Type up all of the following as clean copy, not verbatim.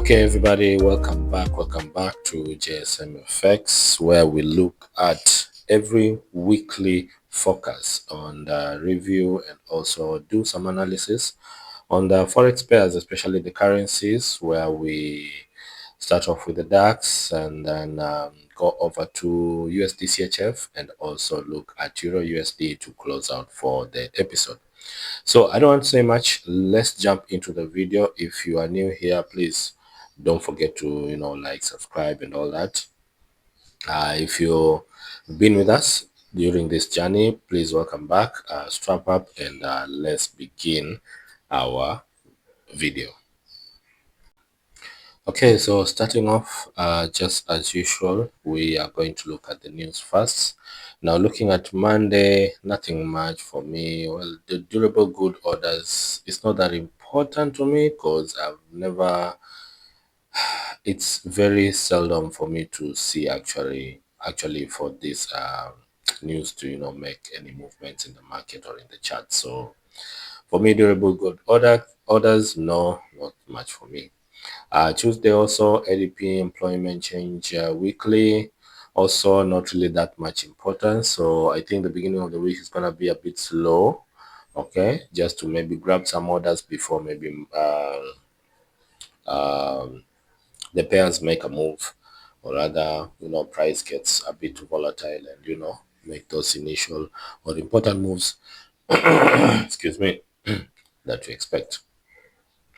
Okay, everybody, welcome back to JSM FX, where we look at every weekly focus on the review and also do some analysis on the forex pairs, especially the currencies, where we start off with the DAX and then go over to USD CHF and also look at Euro USD to close out for the episode. So I don't want to say much. Let's jump into the video. If you are new here, please don't forget to like, subscribe and all that. If you've been with us during this journey, please welcome back. Strap up and let's begin our video. Okay, so starting off, just as usual, we are going to look at the news first. Now, looking at Monday, nothing much for me. Well, the durable good orders is not that important to me because it's very seldom for me to see actually for this news to make any movements in the market or in the chart. So for me, durable good orders, no, not much for me. Tuesday also, ADP employment change weekly, also not really that much importance. So I think the beginning of the week is gonna be a bit slow. Okay, just to maybe grab some orders before maybe the pairs make a move, or rather, price gets a bit volatile and make those initial or important moves. Excuse me, that we expect.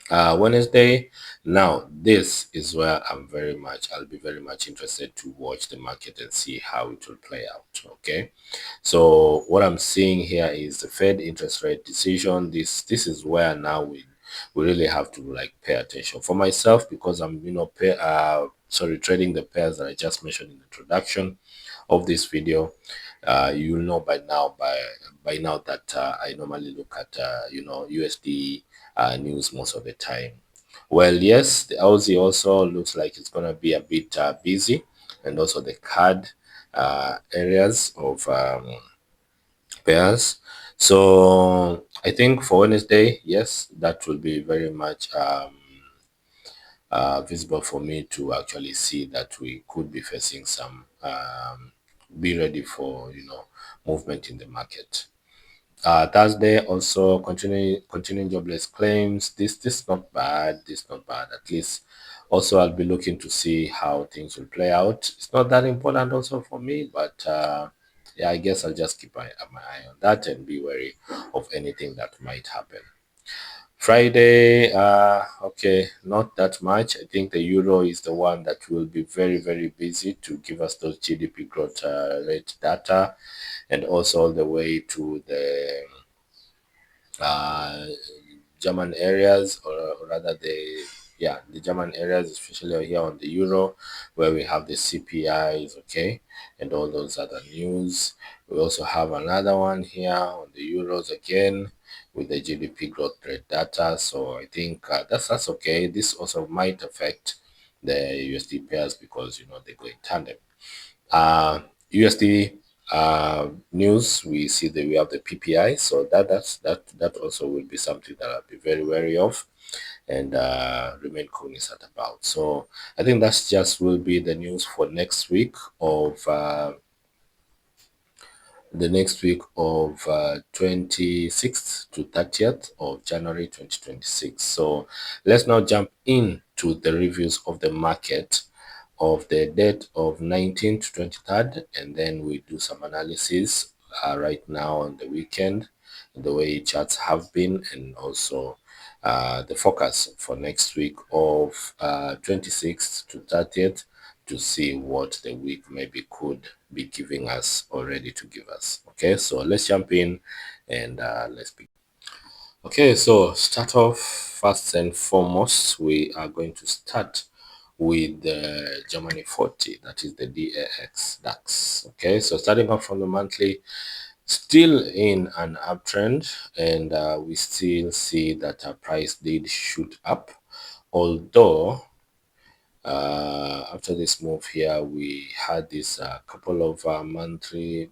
Wednesday. Now, this is where I'll be very much interested to watch the market and see how it will play out. Okay. So what I'm seeing here is the Fed interest rate decision. This is where now we really have to like pay attention. For myself, because I'm trading the pairs that I just mentioned in the introduction of this video. You will know by now that I normally look at USD news most of the time. Well, yes, the Aussie also looks like it's gonna be a bit busy, and also the card areas of pairs. So I think for Wednesday, yes, that will be very much visible for me to actually see that we could be facing some be ready for movement in the market. Thursday also continuing jobless claims. This not bad. This not bad. At least also I'll be looking to see how things will play out. It's not that important also for me, but yeah, I guess I'll just keep my eye on that and be wary of anything that might happen. Friday, okay, not that much. I think the euro is the one that will be very, very busy to give us those GDP growth rate data, and also all the way to the uh, German areas, or rather the German areas, especially here on the euro, where we have the CPIs, okay, and all those other news. We also have another one here on the euros again with the GDP growth rate data. So I think that's okay. This also might affect the USD pairs because they go in tandem. USD news, we see that we have the PPI, so that also will be something that I'll be very wary of and remain cognizant about. So I think that's just will be the news for next week of 26th to 30th of January 2026. So let's now jump into the reviews of the market of the date of 19th to 23rd, and then we do some analysis right now on the weekend, the way charts have been, and also the focus for next week of 26th to 30th to see what the week maybe could be giving us or ready to give us. Okay, so let's jump in and let's begin. Okay, so start off first and foremost, we are going to start with the Germany 40, that is the DAX. Okay, so starting off from the monthly, still in an uptrend, and we still see that our price did shoot up, although after this move here we had this couple of monthly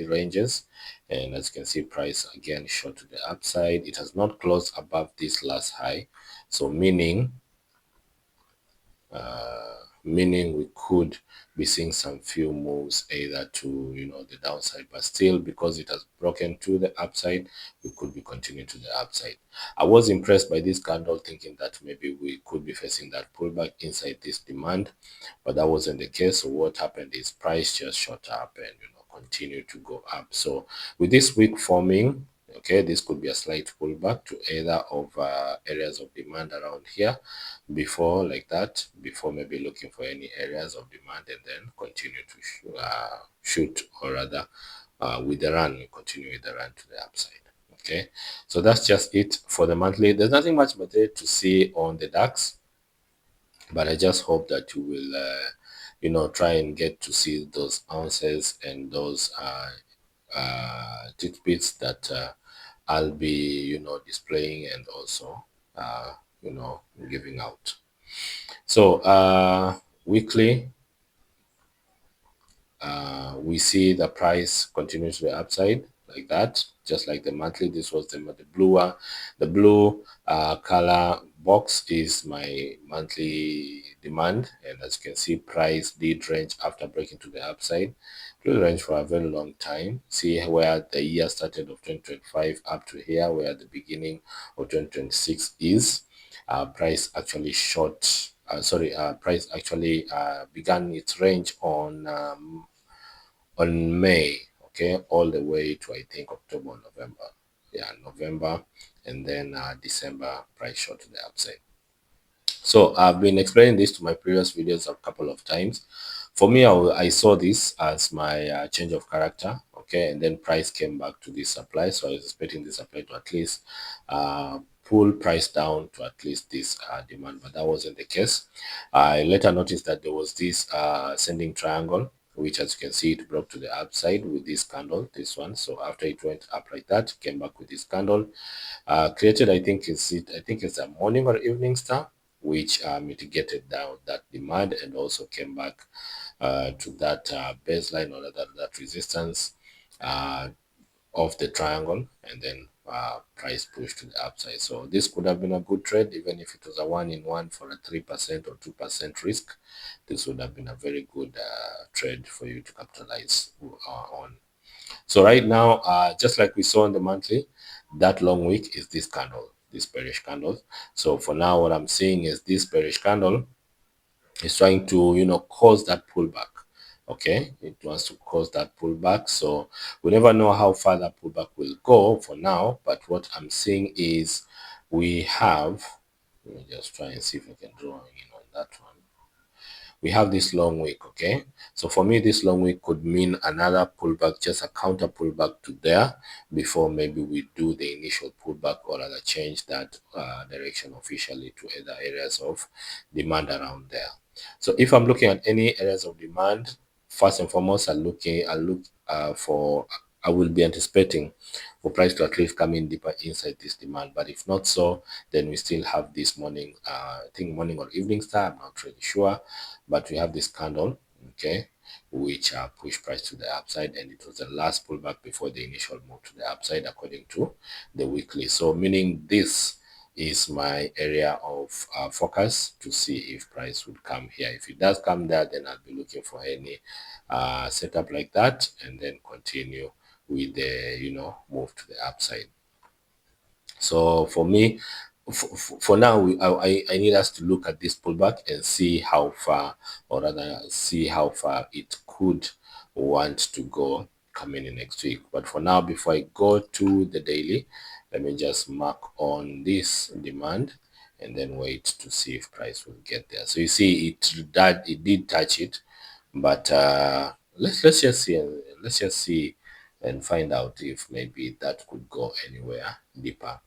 ranges, and as you can see, price again shot to the upside. It has not closed above this last high, so meaning meaning we could be seeing some few moves either to, the downside, but still, because it has broken to the upside, we could be continuing to the upside. I was impressed by this candle, thinking that maybe we could be facing that pullback inside this demand, but that wasn't the case. So what happened is price just shot up and, continued to go up. So with this week forming, okay, this could be a slight pullback to either of areas of demand around here before, like that, before maybe looking for any areas of demand, and then continue to shoot, or rather, with the run, we continue with the run to the upside. Okay, so that's just it for the monthly. There's nothing much better to see on the DAX, but I just hope that you will, try and get to see those ounces and those tidbits that I'll be, displaying and also, giving out. So weekly, we see the price continues to the upside like that, just like the monthly. This was the blue color box is my monthly demand, and as you can see, price did range after breaking to the upside. It will range for a very long time. See where the year started of 2025 up to here, where the beginning of 2026 is. Price actually price actually began its range on May, okay, all the way to, I think, October, November. Yeah, November, and then December, price shot to the upside. So I've been explaining this to my previous videos a couple of times. For me, I saw this as my change of character, okay, and then price came back to this supply. So I was expecting this supply to at least pull price down to at least this demand, but that wasn't the case. I later noticed that there was this ascending triangle, which, as you can see, it broke to the upside with this candle, this one. So after it went up like that, came back with this candle, created, I think it's a morning or evening star, which mitigated down that demand and also came back to that baseline, or that resistance of the triangle, and then price pushed to the upside. So this could have been a good trade, even if it was a 1-in-1 for a 3% or 2% risk. This would have been a very good trade for you to capitalize on. So right now, just like we saw on the monthly, that long wick is this candle, this bearish candle. So for now, what I'm seeing is this bearish candle is trying to, cause that pullback. Okay, it wants to cause that pullback. So we never know how far that pullback will go for now. But what I'm seeing is we have, let me just try and see if I can draw in on that one. We have this long wick, okay? So for me, this long wick could mean another pullback, just a counter pullback to there before maybe we do the initial pullback, or rather change that direction officially to other areas of demand around there. So if I'm looking at any areas of demand, first and foremost, I will be anticipating for price to at least come in deeper inside this demand. But if not so, then we still have this morning, I think morning or evening star, I'm not really sure, but we have this candle, okay, which pushed price to the upside, and it was the last pullback before the initial move to the upside according to the weekly. So meaning this is my area of focus to see if price would come here. If it does come there, then I'll be looking for any setup like that, and then continue with the, move to the upside. So for me, for now, I need us to look at this pullback and see how far, or rather see how far it could want to go coming in next week. But for now, before I go to the daily, let me just mark on this demand and then wait to see if price will get there. So you see, it did touch it, but let's just see and find out if maybe that could go anywhere deeper.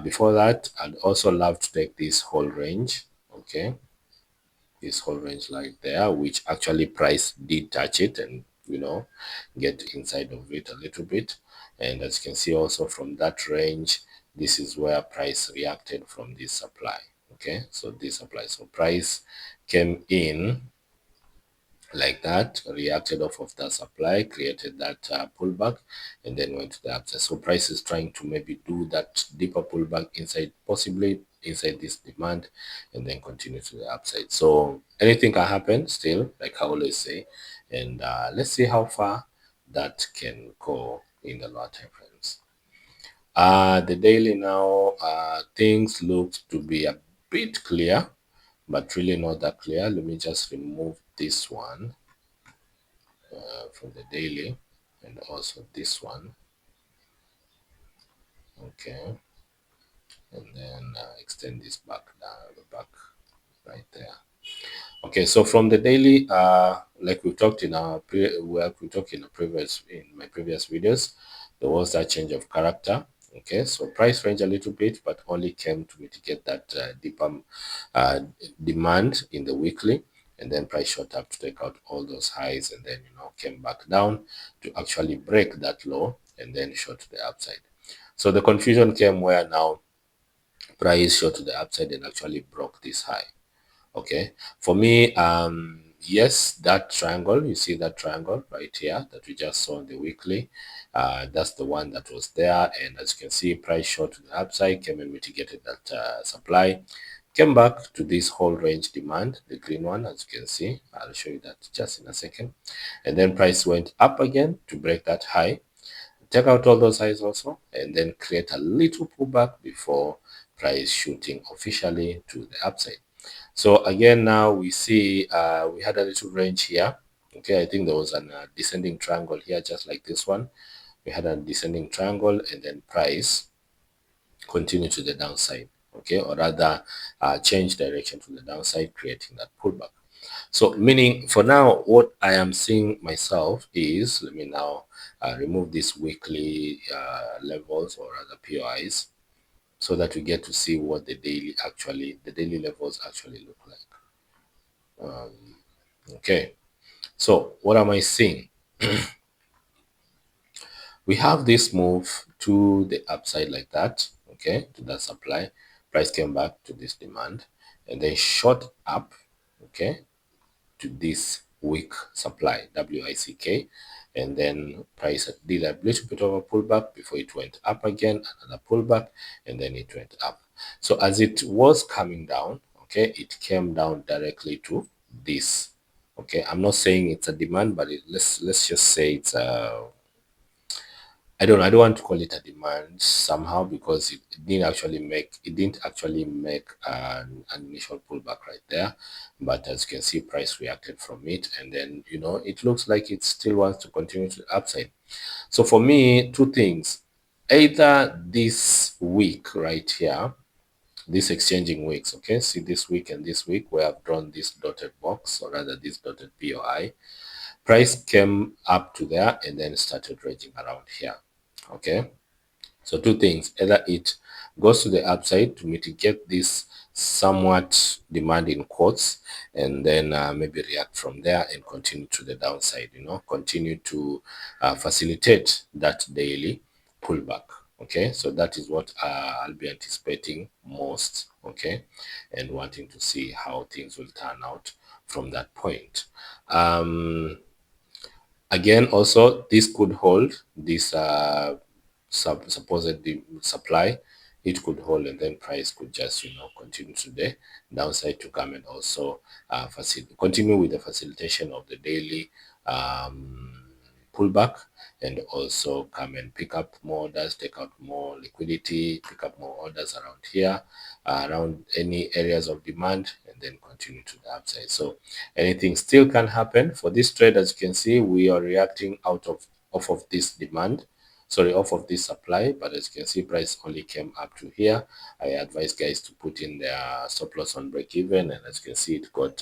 Before that, I'd also love to take this whole range, okay, this whole range like there, which actually price did touch it and, get inside of it a little bit. And as you can see also from that range, this is where price reacted from this supply. Okay, so this supply, so price came in like that, reacted off of that supply, created that pullback, and then went to the upside. So price is trying to maybe do that deeper pullback inside, possibly inside this demand, and then continue to the upside. So anything can happen still, like I always say, and let's see how far that can go in the lower time frames. The daily now, things look to be a bit clear, but really not that clear. Let me just remove this one from the daily, and also this one. Okay, and then extend this back down, the back right there. Okay, so from the daily, like we talked in our we talked in the previous, in my previous videos, there was that change of character. Okay, so price range a little bit, but only came to mitigate that deeper uh, demand in the weekly, and then price shot up to take out all those highs, and then came back down to actually break that low, and then shot to the upside. So the confusion came where now price shot to the upside and actually broke this high. Okay, for me, yes, that triangle, you see that triangle right here that we just saw in the weekly, that's the one that was there, and as you can see, price shot to the upside, came and mitigated that supply, came back to this whole range demand, the green one, as you can see. I'll show you that just in a second. And then price went up again to break that high, take out all those highs also, and then create a little pullback before price shooting officially to the upside. So again, now we see we had a little range here. Okay, I think there was a descending triangle here, just like this one. We had a descending triangle, and then price continue to the downside. Okay, or rather change direction to the downside, creating that pullback. So meaning for now, what I am seeing myself is, let me now remove these weekly levels, or rather POIs, so that we get to see what the daily levels actually look like. Okay, so what am I seeing? We have this move to the upside like that, okay, to that supply. Price came back to this demand, and then shot up, okay, to this weak supply, WICK, and then price did a little bit of a pullback before it went up again, another pullback, and then it went up. So as it was coming down, okay, it came down directly to this. Okay, I'm not saying it's a demand, but let's just say it's a, I don't know. I don't want to call it a demand somehow, because it didn't actually make an initial pullback right there. But as you can see, price reacted from it, and then it looks like it still wants to continue to the upside. So for me, two things: either this week right here, this exchanging weeks. Okay, see this week and this week, where I've drawn this dotted box, or rather this dotted POI. Price came up to there and then started raging around here. Okay, so two things: either it goes to the upside to mitigate this somewhat demand in quotes, and then maybe react from there and continue to the downside, continue to facilitate that daily pullback. Okay, so that is what I'll be anticipating most. Okay, and wanting to see how things will turn out from that point. Again, also, this could hold this supposed supply. It could hold, and then price could just continue to the downside to come, and also continue with the facilitation of the daily pullback, and also come and pick up more orders, take out more liquidity, pick up more orders around here, around any areas of demand, and then continue to the upside. So anything still can happen for this trade. As you can see, we are reacting off of this demand, sorry, off of this supply. But as you can see, price only came up to here. I advise guys to put in their stop loss on break even, and as you can see, it got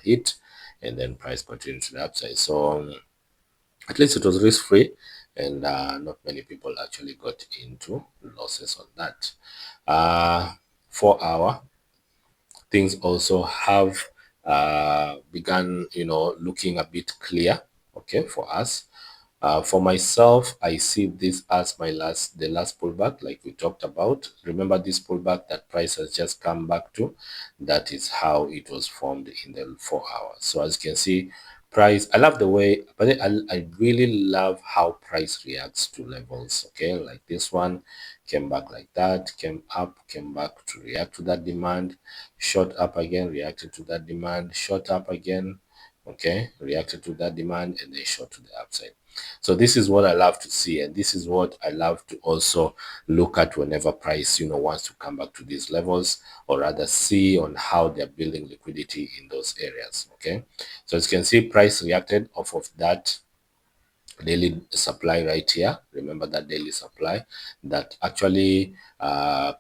hit, and then price continued to the upside. So at least it was risk free, and not many people actually got into losses on that. 4 hour, things also have begun, looking a bit clear, okay, for us. For myself, I see this as the last pullback, like we talked about. Remember this pullback that price has just come back to? That is how it was formed in the 4 hours. So as you can see, price, I love the way, but I really love how price reacts to levels. Okay, like this one came back like that, came up, came back to react to that demand, shot up again, reacted to that demand, shot up again, okay, reacted to that demand, and then shot to the upside. So this is what I love to see, and this is what I love to also look at whenever price, wants to come back to these levels, or rather see on how they're building liquidity in those areas. Okay, so as you can see, price reacted off of that daily supply right here. Remember that daily supply that actually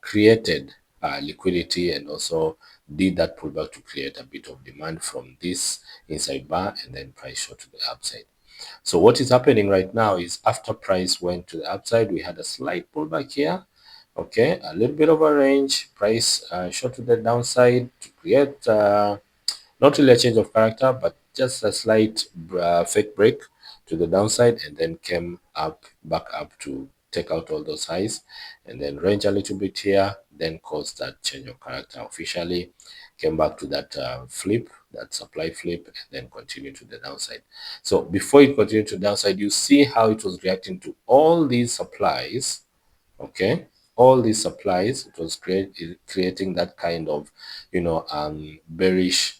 created liquidity, and also did that pullback to create a bit of demand from this inside bar, and then price shot to the upside. So what is happening right now is, after price went to the upside, we had a slight pullback here. Okay, a little bit of a range. Price shot to the downside to create not really a change of character, but just a slight fake break to the downside, and then came up, back up to take out all those highs, and then range a little bit here, then caused that change of character officially, came back to that flip, that supply flip, and then continued to the downside. So before it continued to the downside, you see how it was reacting to all these supplies. Okay, all these supplies, it was creating that kind of bearish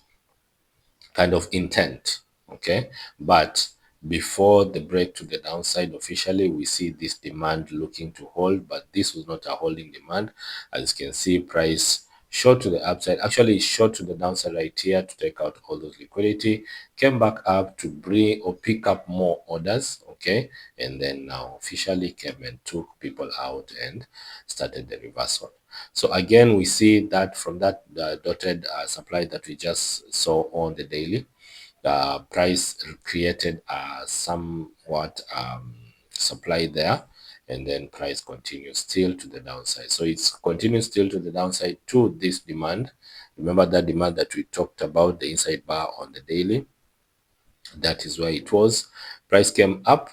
kind of intent. Okay, but before the break to the downside officially, we see this demand looking to hold, but this was not a holding demand. As you can see, price short to the upside, actually short to the downside right here to take out all those liquidity, came back up to bring or pick up more orders. Okay, and then now officially came and took people out and started the reversal. So again, we see that from that dotted supply that we just saw on the daily, price created somewhat supply there, and then price continues still to the downside. So it's continues still to the downside to this demand. Remember that demand that we talked about, the inside bar on the daily, that is where it was. Price came up,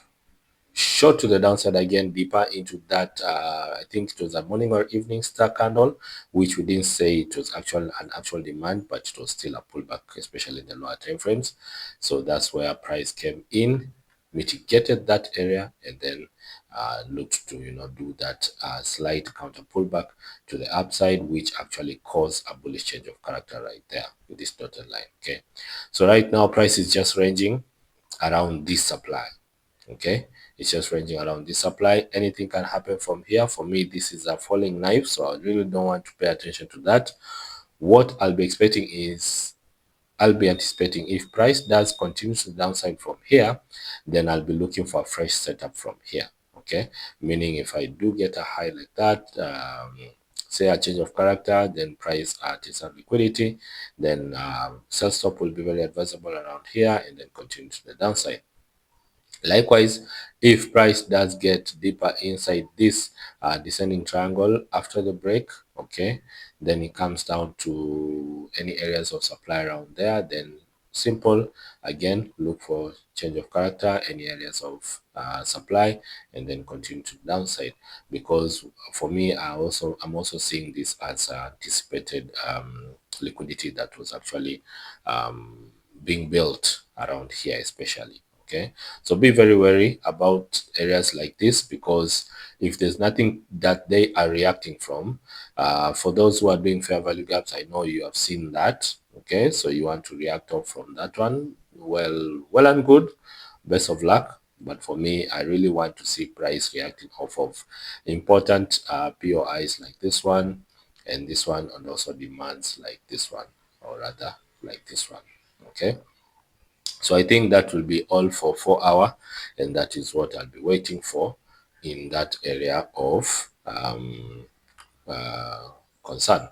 short to the downside again, deeper into that I think it was a morning or evening star candle, which we didn't say it was an actual demand, but it was still a pullback, especially in the lower time frames. So that's where price came in, mitigated that area, and then looked to do that slight counter pullback to the upside, which actually caused a bullish change of character right there with this dotted line. Okay, so right now price is just ranging around this supply. Okay, it's just ranging around this supply. Anything can happen from here. For me, this is a falling knife, so I really don't want to pay attention to that. What I'll be expecting is, I'll be anticipating, if price does continue to the downside from here, then I'll be looking for a fresh setup from here. Okay, meaning if I do get a high like that, say a change of character, then price takes out liquidity, then sell stop will be very advisable around here, and then continue to the downside. Likewise, if price does get deeper inside this descending triangle after the break, okay, then it comes down to any areas of supply around there, then simple, again, look for change of character, any areas of supply, and then continue to the downside. Because for me, I'm also seeing this as anticipated liquidity that was actually being built around here, especially. Okay, so be very wary about areas like this, because if there's nothing that they are reacting from, for those who are doing fair value gaps, I know you have seen that. Okay, so you want to react off from that one, well and good, best of luck. But for me, I really want to see price reacting off of important POIs like this one and this one, and also demands like this one, or rather like this one. Okay, so I think that will be all for 4 hour, and that is what I'll be waiting for in that area of concern.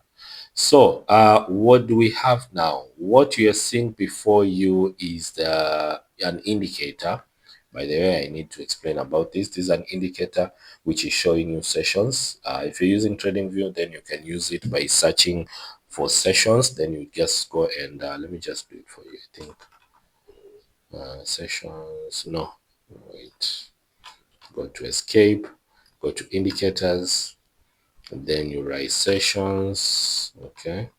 So what do we have now? What you are seeing before you is an indicator. By the way, I need to explain about this. This is an indicator which is showing you sessions. If you're using TradingView, then you can use it by searching for sessions. Then you just go and let me just do it for you. I think sessions, no, wait, go to escape, go to indicators, and then you write sessions. Okay,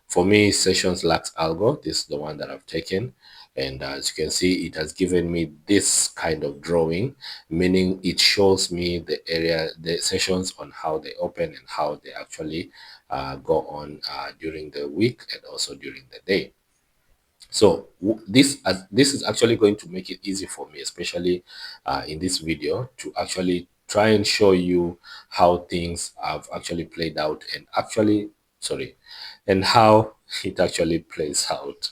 For me, sessions lacks algo. This is the one that I've taken. And as you can see, it has given me this kind of drawing, meaning it shows me the sessions on how they open and how they actually go on during the week and also during the day. So this is actually going to make it easy for me, especially in this video, to actually try and show you how things have actually played out and actually, sorry, and how it actually plays out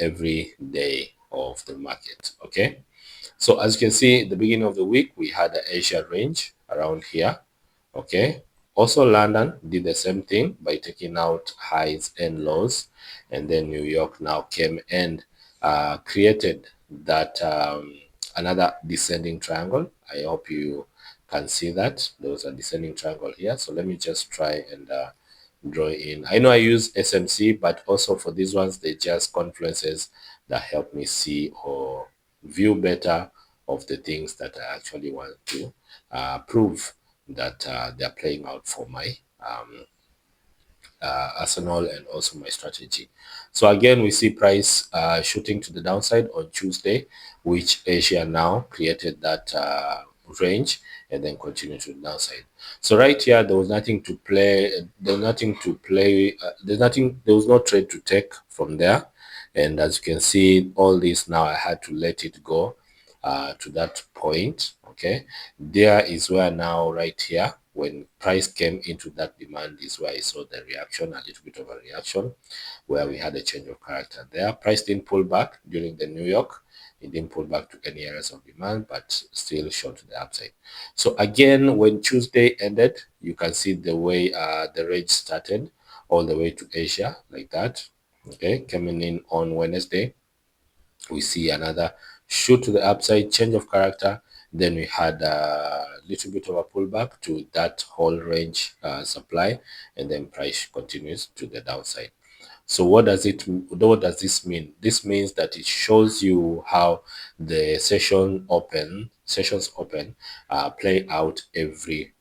every day of the market. Okay. So as you can see, the beginning of the week, we had the Asia range around here. Okay. Also, London did the same thing by taking out highs and lows. And then New York now came and created that another descending triangle. I hope you can see that. There was a descending triangle here. So let me just try and draw in. I know I use SMC, but also for these ones, they're just confluences that help me see or view better of the things that I actually want to prove that they're playing out for my arsenal and also my strategy. So again, we see price shooting to the downside on Tuesday, which Asia now created that range and then continue to the downside. So right here, there was nothing to play. There's nothing to play. There's nothing. There was no trade to take from there. And as you can see, all this now I had to let it go to that point. Okay, there is where now right here, when price came into that demand, is where I saw the reaction, a little bit of a reaction, where we had a change of character there. Price didn't pull back during the New York. It didn't pull back to any areas of demand, but still short to the upside. So again, when Tuesday ended, you can see the way the range started all the way to Asia like that. Okay, coming in on Wednesday, we see another shoot to the upside, change of character. Then we had a little bit of a pullback to that whole range supply, and then price continues to the downside. So what does this mean? This means that it shows you how the sessions open play out every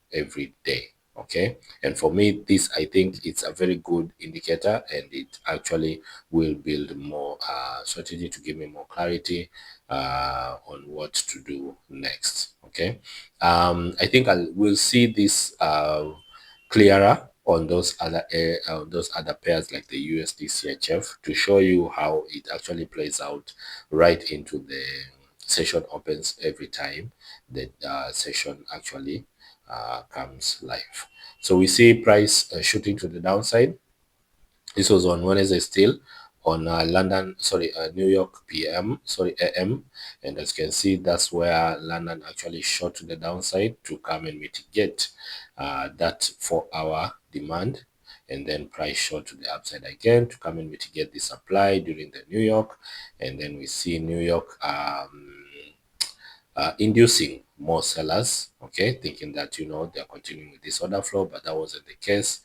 day. Okay, and for me, this, I think it's a very good indicator, and it actually will build more strategy to give me more clarity on what to do next. Okay, I think I will see this clearer on those other pairs like the USD CHF, to show you how it actually plays out right into the session opens every time the session actually comes live. So we see price shooting to the downside. This was on Wednesday still, on New York PM, AM. And as you can see, that's where London actually shot to the downside to come and mitigate that 4-hour demand. And then price shot to the upside again to come and mitigate the supply during the New York. And then we see New York inducing more sellers, okay, thinking that, they're continuing with this order flow, but that wasn't the case.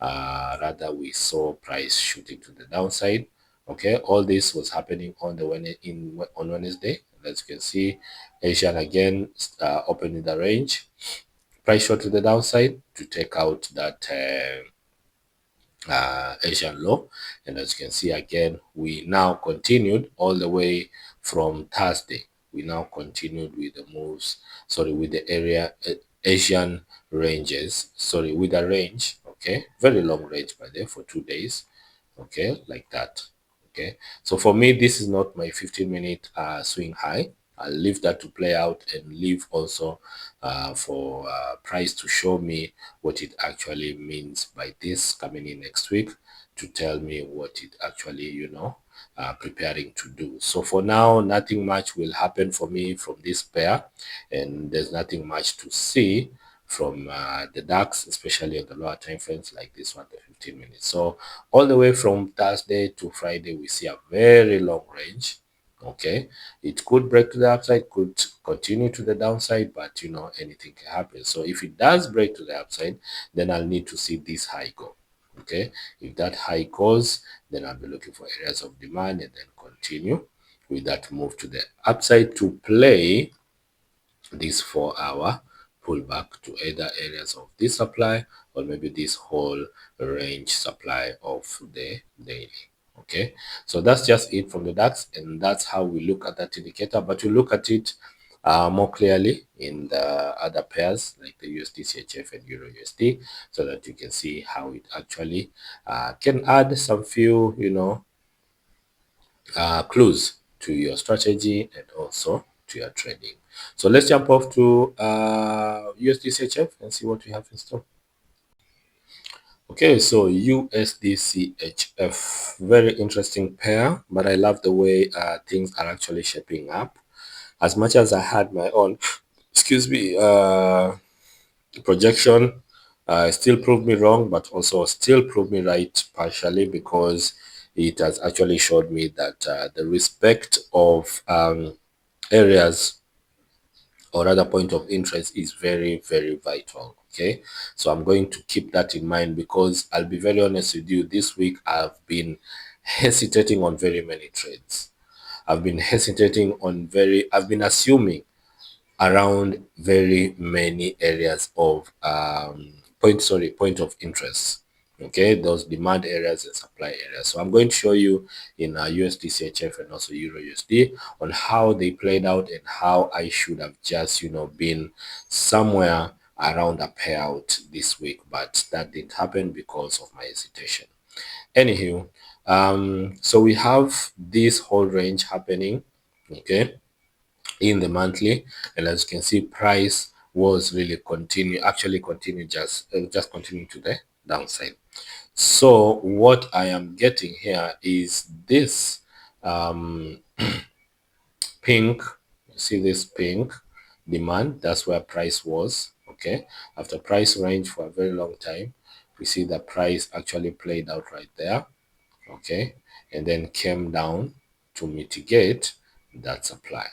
Rather, we saw price shooting to the downside. Okay, all this was happening on Wednesday. As you can see, Asian again opening the range, price shot to the downside to take out that Asian low. And as you can see, again, we now continued all the way from Thursday. We now continued with the moves, with the Asian ranges, with the range, okay, very long range by there for 2 days, okay, like that. Okay, so for me, this is not my 15-minute swing high. I'll leave that to play out, and leave also for price to show me what it actually means by this coming in next week, to tell me what it actually, preparing to do. So for now, nothing much will happen for me from this pair, and there's nothing much to see from the DAX, especially on the lower time frames like this one, the 15 minutes. So all the way from Thursday to Friday, we see a very long range. Okay, it could break to the upside, could continue to the downside, but anything can happen. So if it does break to the upside, then I'll need to see this high go. Okay, if that high goes, then I'll be looking for areas of demand and then continue with that move to the upside to play this 4-hour pull back to either areas of this supply or maybe this whole range supply of the daily. Okay, so that's just it from the DAX, and that's how we look at that indicator. But we look at it more clearly in the other pairs like the USD CHF and Euro USD, so that you can see how it actually can add some few, clues to your strategy and also to your trading. So let's jump off to USD CHF and see what we have in store. Okay, so USD CHF, very interesting pair, but I love the way things are actually shaping up. As much as I had my own, excuse me, projection, still proved me wrong, but also still proved me right partially, because it has actually showed me that the respect of areas or rather point of interest is very, very vital. Okay, so I'm going to keep that in mind, because I'll be very honest with you, this week I've been hesitating on very many trades. I've been assuming around very many areas of point of interest. Okay, those demand areas and supply areas. So I'm going to show you in USD CHF and also Euro USD on how they played out and how I should have just been somewhere around a payout this week, but that didn't happen because of my hesitation. Anywho, so we have this whole range happening. Okay, in the monthly, and as you can see, price was really just continue to the downside. So what I am getting here is this pink. You see this pink demand, that's where price was. Okay, after price range for a very long time, we see the price actually played out right there. Okay, and then came down to mitigate that supply.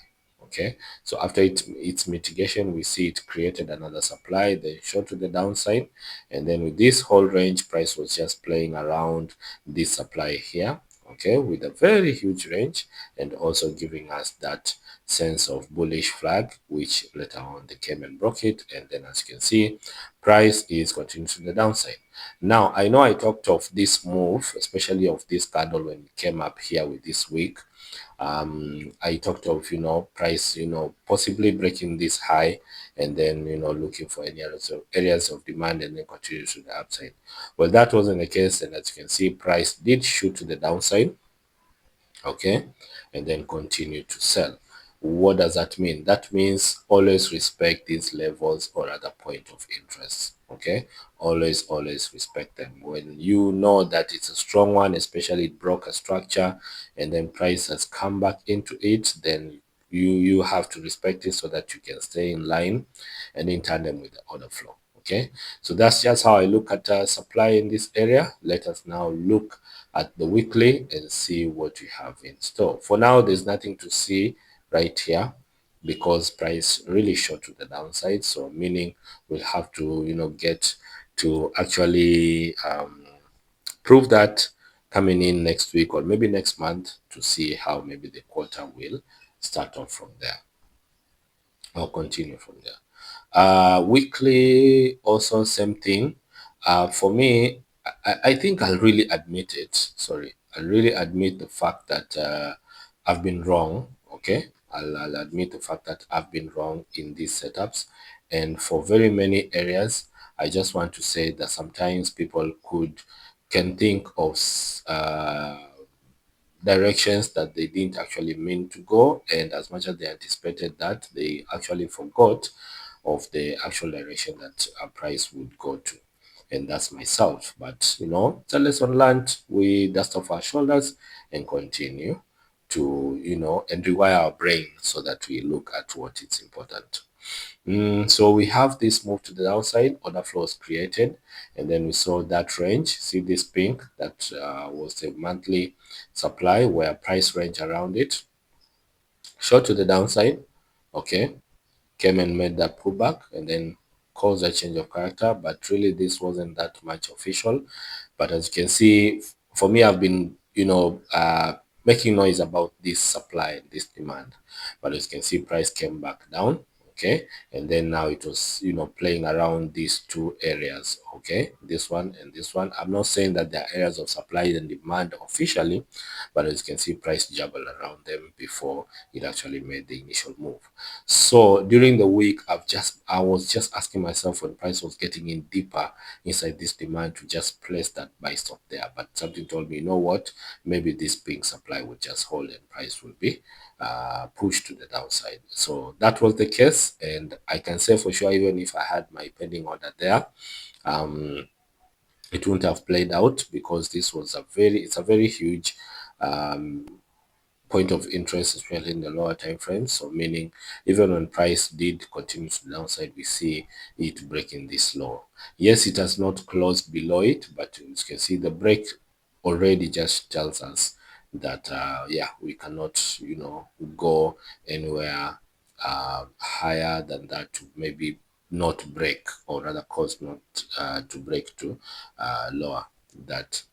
Okay, so after its mitigation, we see it created another supply, then shot to the downside, and then with this whole range, price was just playing around this supply here. Okay, with a very huge range, and also giving us that sense of bullish flag, which later on they came and broke it, and then as you can see, price is continuing to the downside. Now, I know I talked of this move, especially of this candle when it came up here with this week. I talked of, price, possibly breaking this high, and then, looking for any other areas of demand and then continue to the upside. Well, that wasn't the case. And as you can see, price did shoot to the downside. Okay, and then continue to sell. What does that mean? That means always respect these levels or other point of interest. Okay, always respect them. When you know that it's a strong one, especially it broke a structure and then price has come back into it, then you have to respect it so that you can stay in line and in tandem with the order flow. Okay, so that's just how I look at supply in this area. Let us now look at the weekly and see what we have in store. For now, there's nothing to see right here, because price really shot to the downside. So meaning we'll have to get to actually prove that coming in next week or maybe next month, to see how maybe the quarter will start off from there. I'll continue from there. Weekly, also same thing. For me, I think I'll really admit it. Sorry, I'll really admit the fact that I've been wrong. Okay, I'll admit the fact that I've been wrong in these setups, and for very many areas, I just want to say that sometimes people can think of directions that they didn't actually mean to go, and as much as they anticipated that, they actually forgot of the actual direction that a price would go to, and that's myself. But it's a lesson learned. We dust off our shoulders and continue to and rewire our brain so that we look at what is important. So we have this move to the downside, order flows created, and then we saw that range. See this pink, that was the monthly supply where price range around it. Short to the downside, okay, came and made that pullback and then caused a change of character, but really this wasn't that much official. But as you can see, for me, I've been making noise about this supply, this demand, but as you can see, price came back down. okay, and then now it was, you know, playing around these two areas, okay, this one and this one. I'm not saying that they are areas of supply and demand officially, but as you can see, price juggled around them before it actually made the initial move. So during the week, I was just asking myself when price was getting in deeper inside this demand to just place that buy stop there, but something told me, you know what, maybe this pink supply would just hold and price will be pushed to the downside. So that was the case, and I can say for sure, even if I had my pending order there, it wouldn't have played out, because this was it's a very huge point of interest, especially in the lower time frames. So meaning, even when price did continue to the downside, we see it breaking this low. Yes, it has not closed below it, but as you can see, the break already just tells us that yeah, we cannot, you know, go anywhere higher than that to maybe not break, or rather cause not to break to lower that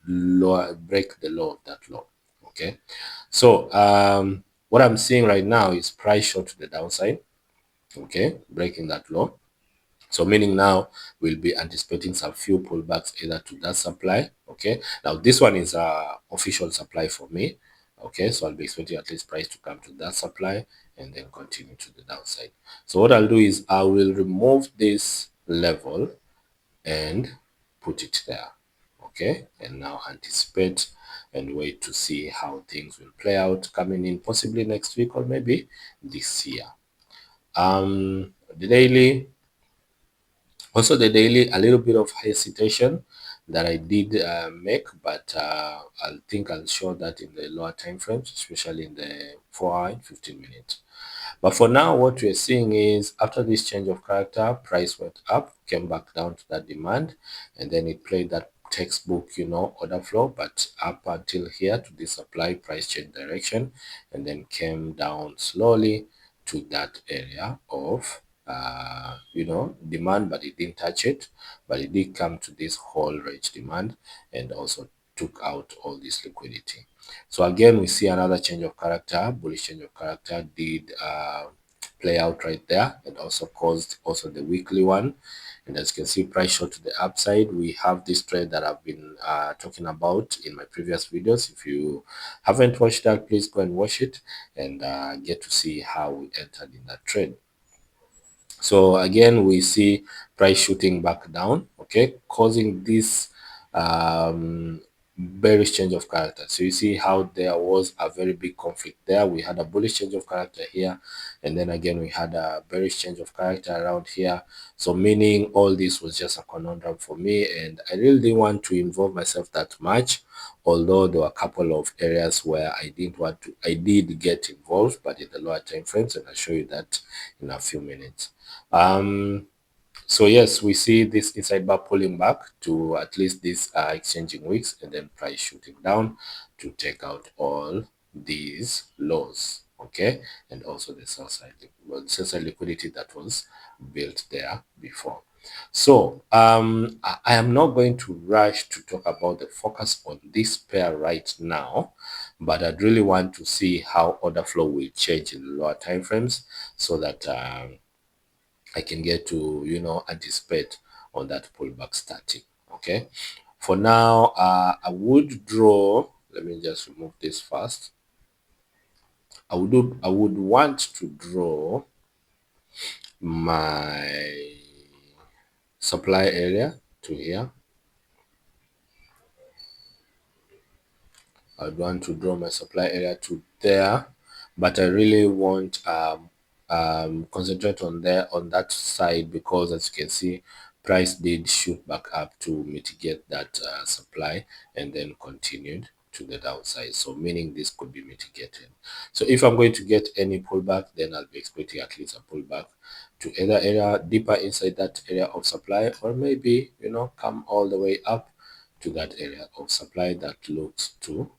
lower, break the low of that low. Okay, so what I'm seeing right now is price short to the downside, okay, breaking that low. So meaning now we'll be anticipating some few pullbacks either to that supply. Okay, now this one is official supply for me. Okay, so I'll be expecting at least price to come to that supply and then continue to the downside. So what I'll do is I will remove this level and put it there. Okay, and now anticipate and wait to see how things will play out coming in, possibly next week or maybe this year. The daily, also the daily, a little bit of hesitation that I did make, but I think I'll show that in the lower time frames, especially in the 4 hour and 15 minutes. But for now, what we're seeing is after this change of character, price went up, came back down to that demand, and then it played that textbook, you know, order flow, but up until here to this supply, price change direction, and then came down slowly to that area of you know, demand, but it didn't touch it, but it did come to this whole range demand and also took out all this liquidity. So again, we see another change of character, bullish change of character did play out right there, and also caused also the weekly one. And as you can see, price shot to the upside. We have this trade that I've been talking about in my previous videos. If you haven't watched that, please go and watch it and get to see how we entered in that trade. So again, we see price shooting back down, okay, causing this bearish change of character. So you see how there was a very big conflict there. We had a bullish change of character here, and then again we had a bearish change of character around here. So meaning all this was just a conundrum for me, and I really didn't want to involve myself that much, although there were a couple of areas where I didn't want to. I did get involved, but in the lower time frames, and I'll show you that in a few minutes. So yes, we see this inside bar pulling back to at least these exchanging wicks, and then price shooting down to take out all these lows, okay, and also the sell side, well, sell side liquidity that was built there before. So I am not going to rush to talk about the focus on this pair right now, but I'd really want to see how order flow will change in the lower time frames, so that I can get to, you know, anticipate on that pullback starting. Okay, for now I would draw, let me just remove this first. I would want to draw my supply area to here. I'd want to draw my supply area to there, but I really want concentrate on there, on that side, because as you can see, price did shoot back up to mitigate that supply and then continued to the downside. So meaning this could be mitigated. So if I'm going to get any pullback, then I'll be expecting at least a pullback to either area deeper inside that area of supply, or maybe, you know, come all the way up to that area of supply that looks to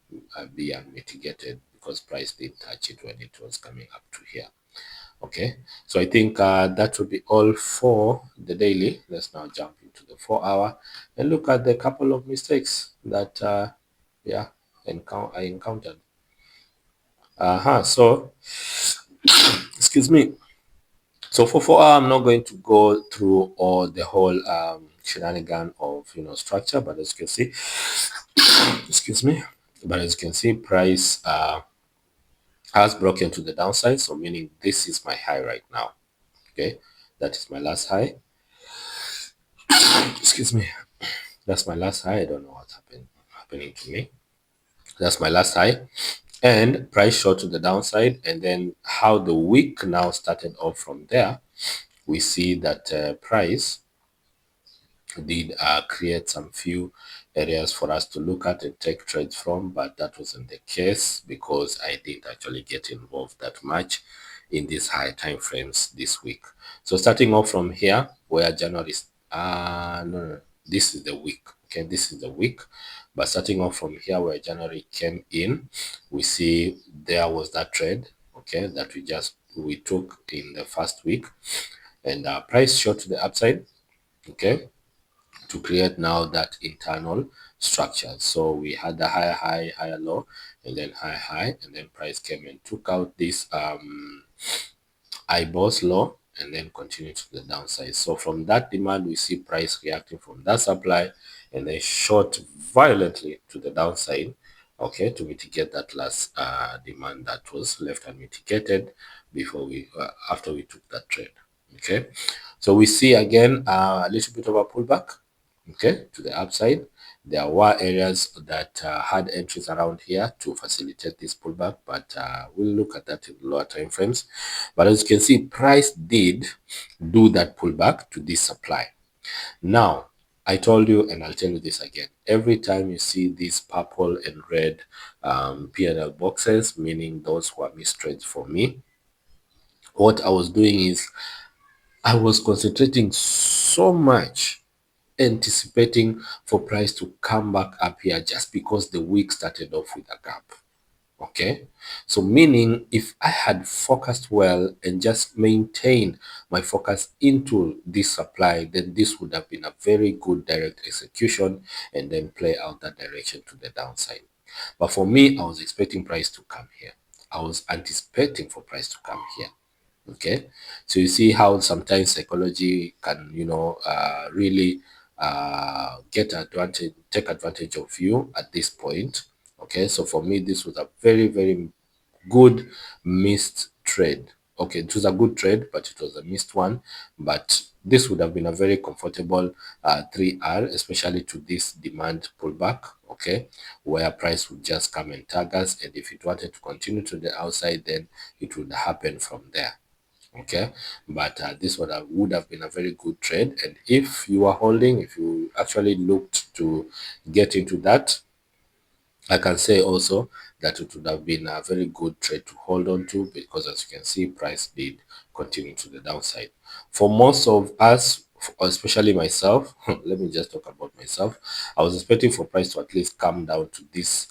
be unmitigated, because price did touch it when it was coming up to here. Okay, so I think that would be all for the daily. Let's now jump into the 4 hour and look at the couple of mistakes that yeah, I encountered. So excuse me. So for 4 hour, I'm not going to go through all the whole shenanigan of structure, but as you can see, excuse me, but as you can see, price has broken to the downside, so meaning this is my high right now. Okay, that is my last high. Excuse me, that's my last high. I don't know what's happening to me. That's my last high, and price shot to the downside, and then how the week now started off from there. We see that price did create some few areas for us to look at and take trades from, but that wasn't the case because I didn't actually get involved that much in these high time frames this week. So starting off from here, where January no, this is the week. Okay, this is the week. But starting off from here, where January came in, we see there was that trade. Okay, that we took in the first week, and price shot to the upside. Okay, to create now that internal structure. So we had the higher high, higher low, and then high high, and then price came and took out this eyeballs low and then continue to the downside. So from that demand, we see price reacting from that supply and then short violently to the downside, okay, to mitigate that last demand that was left unmitigated before after we took that trade. Okay, so we see again a little bit of a pullback, okay, to the upside. There were areas that had entries around here to facilitate this pullback, but we'll look at that in lower time frames. But as you can see, price did do that pullback to this supply. Now, I told you, and I'll tell you this again, every time you see these purple and red P&L boxes, meaning those who are missed trades for me, what I was doing is I was concentrating so much anticipating for price to come back up here just because the week started off with a gap. Okay, so meaning if I had focused well and just maintained my focus into this supply, then this would have been a very good direct execution and then play out that direction to the downside. But for me, I was expecting price to come here. I was anticipating for price to come here. Okay, so you see how sometimes psychology can really take advantage of you at this point. Okay, so for me this was a very very good missed trade. Okay, it was a good trade, but it was a missed one. But this would have been a very comfortable 3R, especially to this demand pullback, okay, where price would just come and tag us, and if it wanted to continue to the outside, then it would happen from there. Okay, but this would have been a very good trade, and if you are holding, if you actually looked to get into that, I can say also that it would have been a very good trade to hold on to, because as you can see, price did continue to the downside. For most of us, especially myself, let me just talk about myself. I was expecting for price to at least come down to this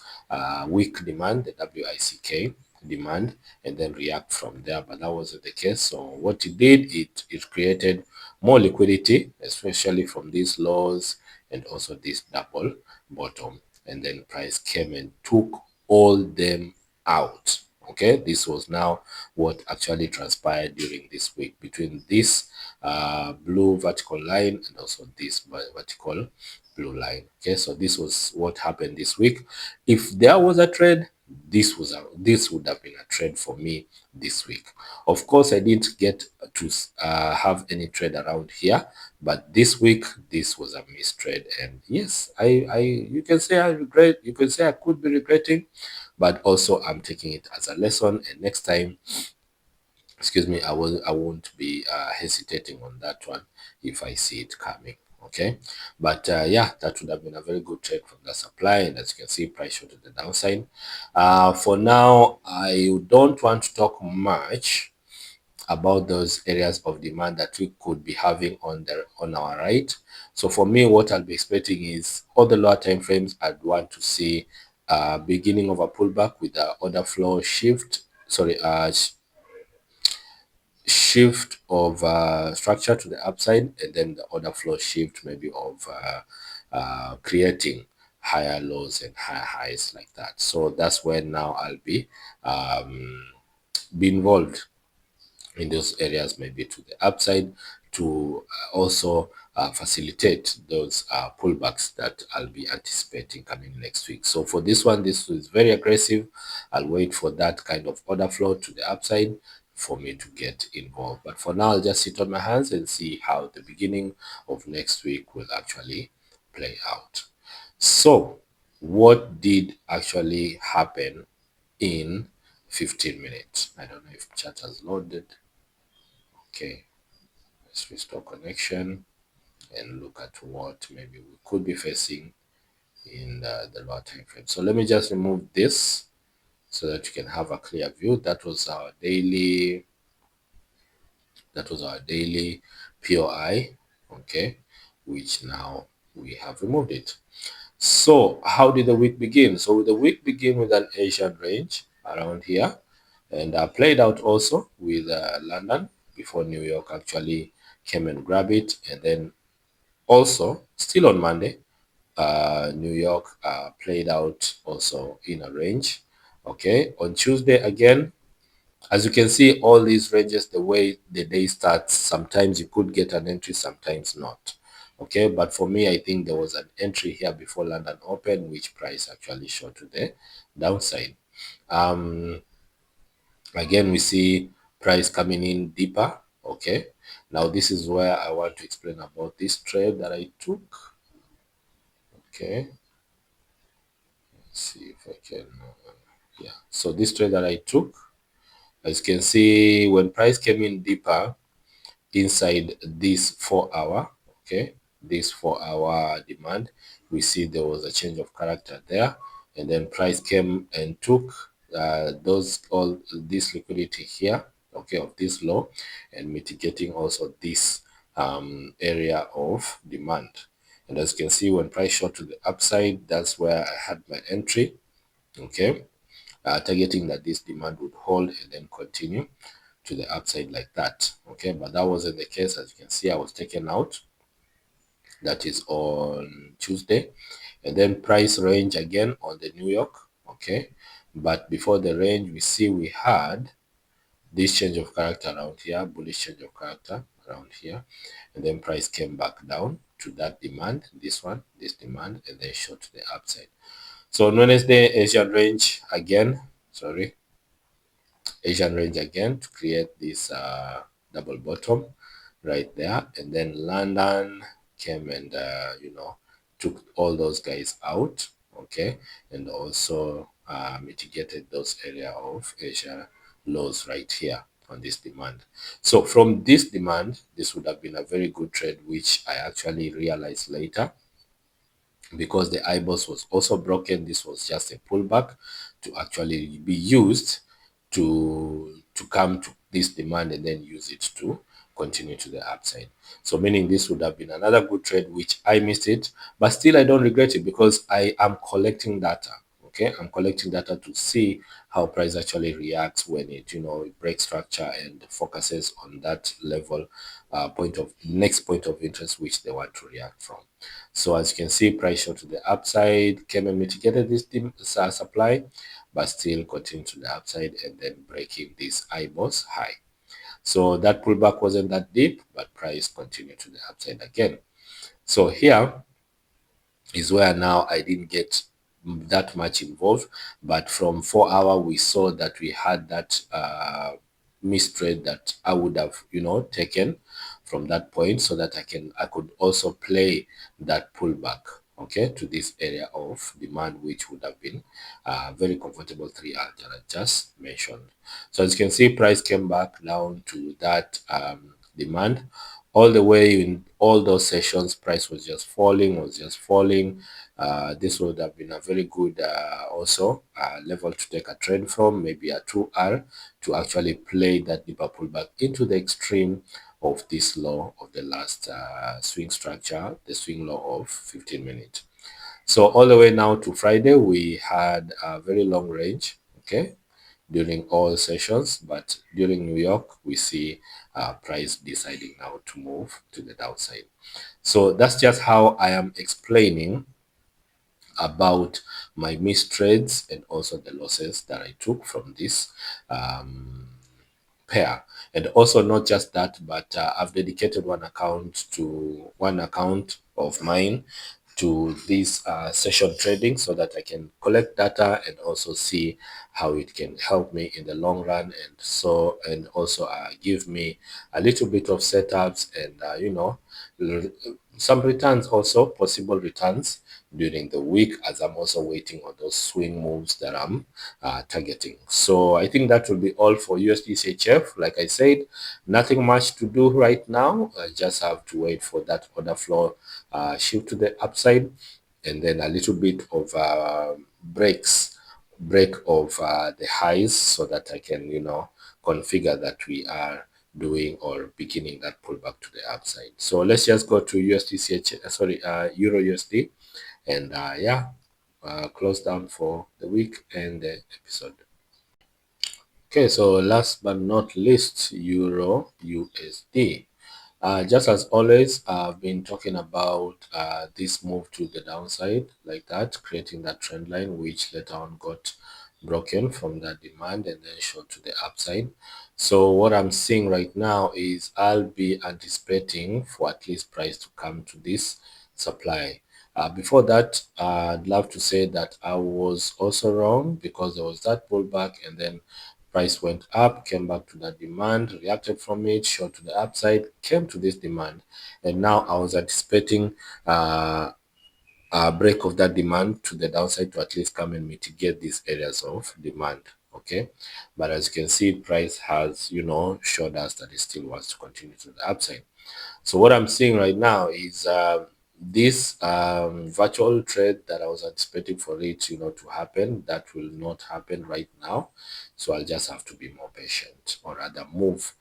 weak demand, the WICK demand, and then react from there, but that wasn't the case. So what it did, it created more liquidity, especially from these lows and also this double bottom, and then price came and took all them out. Okay, this was now what actually transpired during this week between this blue vertical line and also this vertical blue line. Okay, so this was what happened this week. If there was a trade, this would have been a trade for me this week. Of course, I didn't get to have any trade around here, but this week this was a missed trade. And yes, I you can say I regret, you can say I could be regretting, but also I'm taking it as a lesson, and next time, excuse me, I won't be hesitating on that one if I see it coming. Okay, but yeah, that would have been a very good trade from the supply, and as you can see, price shot to the downside. For now, I don't want to talk much about those areas of demand that we could be having on our right. So for me, what I'll be expecting is all the lower time frames. I'd want to see beginning of a pullback with the order flow shift, sorry, shift of structure to the upside, and then the order flow shift maybe of creating higher lows and higher highs like that. So that's when now I'll be involved in those areas, maybe to the upside, to also facilitate those pullbacks that I'll be anticipating coming next week. So for this one, this is very aggressive. I'll wait for that kind of order flow to the upside for me to get involved. But for now, I'll just sit on my hands and see how the beginning of next week will actually play out. So what did actually happen in 15 minutes? I don't know if chat has loaded. Okay, let's restore connection and look at what maybe we could be facing in the lower time frame. So let me just remove this so that you can have a clear view. That was our daily POI, okay, which now we have removed it. So how did the week begin? So the week began with an Asian range around here, and played out also with London before New York actually came and grabbed it. And then also still on Monday, New York played out also in a range. Okay, on Tuesday again, as you can see, all these ranges, the way the day starts, sometimes you could get an entry, sometimes not. Okay, but for me, I think there was an entry here before London opened, which price actually showed to the downside. Again, we see price coming in deeper. Okay, now this is where I want to explain about this trade that I took. Okay, let's see if I can. Yeah, so this trade that I took, as you can see, when price came in deeper inside this 4 hour, okay, this 4 hour demand, we see there was a change of character there, and then price came and took all this liquidity here, okay, of this low, and mitigating also this area of demand. And as you can see, when price shot to the upside, that's where I had my entry, okay, targeting that this demand would hold and then continue to the upside like that. Okay, but that wasn't the case. As you can see, I was taken out. That is on Tuesday, and then price range again on the New York. Okay, but before the range, we see we had this change of character around here, bullish change of character around here, and then price came back down to that demand, this one, this demand, and then shot to the upside. So on Wednesday, Asian range again, sorry, Asian range again to create this double bottom right there, and then London came and took all those guys out, okay, and also mitigated those area of Asia lows right here on this demand. So from this demand, this would have been a very good trade, which I actually realized later, because the eyeballs was also broken. This was just a pullback to actually be used to come to this demand and then use it to continue to the upside. So meaning this would have been another good trade, which I missed it, but still I don't regret it because I am collecting data. Okay, I'm collecting data to see how price actually reacts when it breaks structure and focuses on that level, next point of interest which they want to react from. So as you can see, price shot to the upside, came and mitigated this supply, but still continued to the upside and then breaking this eyeballs high. So that pullback wasn't that deep, but price continued to the upside again. So here is where now I didn't get that much involved, but from 4 hour we saw that we had that missed trade that I would have taken from that point, so that I could also play that pullback, okay, to this area of demand, which would have been very comfortable 3 hours that I just mentioned. So as you can see, price came back down to that demand all the way. In all those sessions, price was just falling. This would have been a very good also level to take a trend from, maybe a 2R, to actually play that deeper pullback into the extreme of this low of the last swing structure, the swing low of 15 minutes. So all the way now to Friday, we had a very long range, okay, during all sessions, but during New York, we see price deciding now to move to the downside. So that's just how I am explaining about my missed trades and also the losses that I took from this pair. And also not just that, but I've dedicated one account of mine to this session trading, so that I can collect data and also see how it can help me in the long run, and also give me a little bit of setups, and some returns, also possible returns during the week, as I'm also waiting on those swing moves that I'm targeting. So I think that will be all for USDCHF. Like I said, nothing much to do right now. I just have to wait for that order flow shift to the upside, and then a little bit of break of the highs, so that I can configure that we are doing or beginning that pullback to the upside. So let's just go to Euro USD, and close down for the week and the episode. Okay, so last but not least, Euro USD. Just as always, I've been talking about this move to the downside, like that, creating that trend line, which later on got broken from that demand and then shot to the upside. So what I'm seeing right now is I'll be anticipating for at least price to come to this supply. Before that, I'd love to say that I was also wrong, because there was that pullback, and then price went up, came back to that demand, reacted from it, shot to the upside, came to this demand, and now I was anticipating a break of that demand to the downside to at least come and mitigate these areas of demand. Okay, but as you can see, price has showed us that it still wants to continue to the upside. So what I'm seeing right now is this virtual trade that I was anticipating for it, to happen, that will not happen right now. So I'll just have to be more patient, or rather move,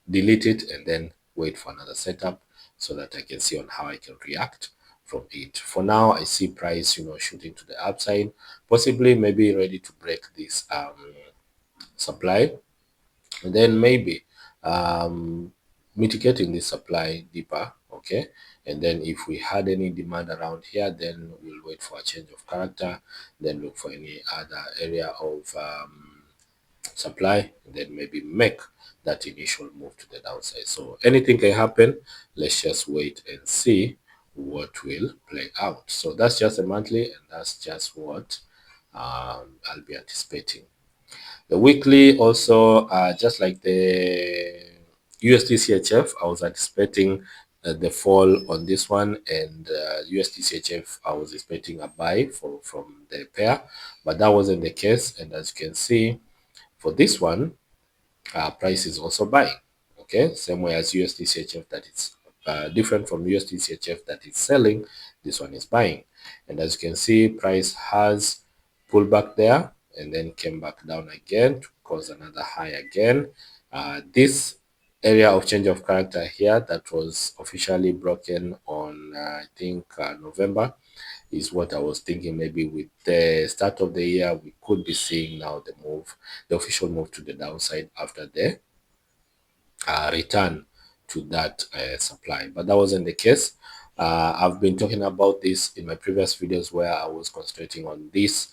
delete it, and then wait for another setup, so that I can see on how I can react from it. For now, I see price, shooting to the upside, possibly maybe ready to break this supply, and then maybe mitigating the supply deeper. Okay, and then if we had any demand around here, then we'll wait for a change of character, then look for any other area of supply, and then maybe make that initial move to the downside. So anything can happen. Let's just wait and see what will play out. So that's just a monthly, and that's just what I'll be anticipating. The weekly also, just like the USD CHF, I was anticipating the fall on this one, and USD CHF, I was expecting a buy from the pair, but that wasn't the case. And as you can see, for this one, price is also buying. Okay, same way as USD CHF, that it's different from USD CHF that is selling. This one is buying, and as you can see, price has pulled back there and then came back down again to cause another high again. This area of change of character here that was officially broken on I think November, is what I was thinking. Maybe with the start of the year, we could be seeing now the official move to the downside after the return to that supply. But that wasn't the case. I've been talking about this in my previous videos, where I was concentrating on this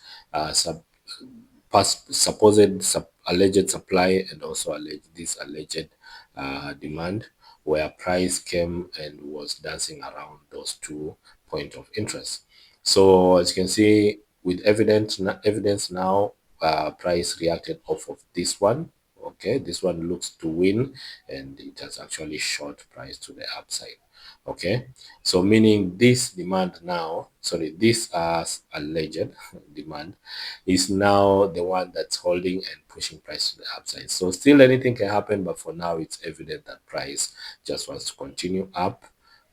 alleged supply, and also this alleged demand, where price came and was dancing around those 2 points of interest. So as you can see, with evidence now, price reacted off of this one. Okay, this one looks to win, and it has actually short price to the upside. Okay, so meaning this demand now, sorry, this alleged demand is now the one that's holding and pushing price to the upside. So still anything can happen, but for now it's evident that price just wants to continue up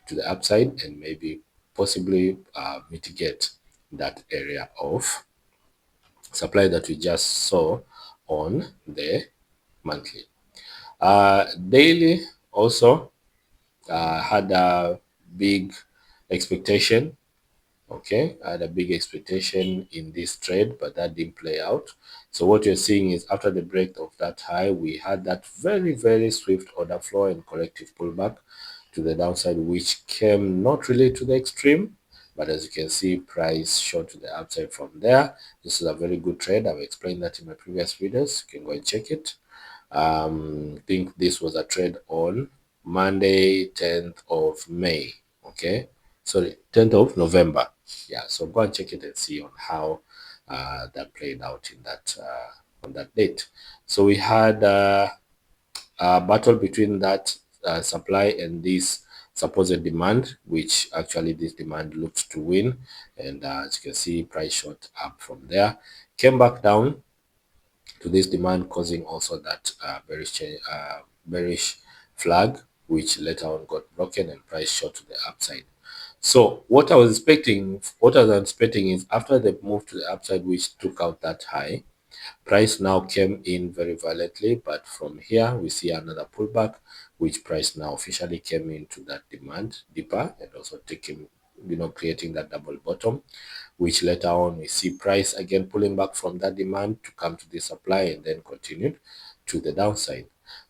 to the upside, and maybe possibly mitigate that area of supply that we just saw on the monthly. Daily also had a big expectation. Okay, I had a big expectation in this trade, but that didn't play out. So what you're seeing is, after the break of that high, we had that very, very swift order flow and collective pullback to the downside, which came not really to the extreme, but as you can see, price shot to the upside from there. This is a very good trade. I've explained that in my previous videos. You can go and check it. I think this was a trade on Monday, 10th of May. Okay, sorry, 10th of November. Yeah, so go and check it and see on how that played out in that on that date. So we had a battle between that supply and this supposed demand, which actually this demand looked to win. And as you can see, price shot up from there, came back down to this demand, causing also that bearish flag, which later on got broken and price shot to the upside. So what I was expecting is after the move to the upside, which took out that high, price now came in very violently, but from here we see another pullback, which price now officially came into that demand deeper and also taking, creating that double bottom, which later on we see price again pulling back from that demand to come to the supply and then continued to the downside.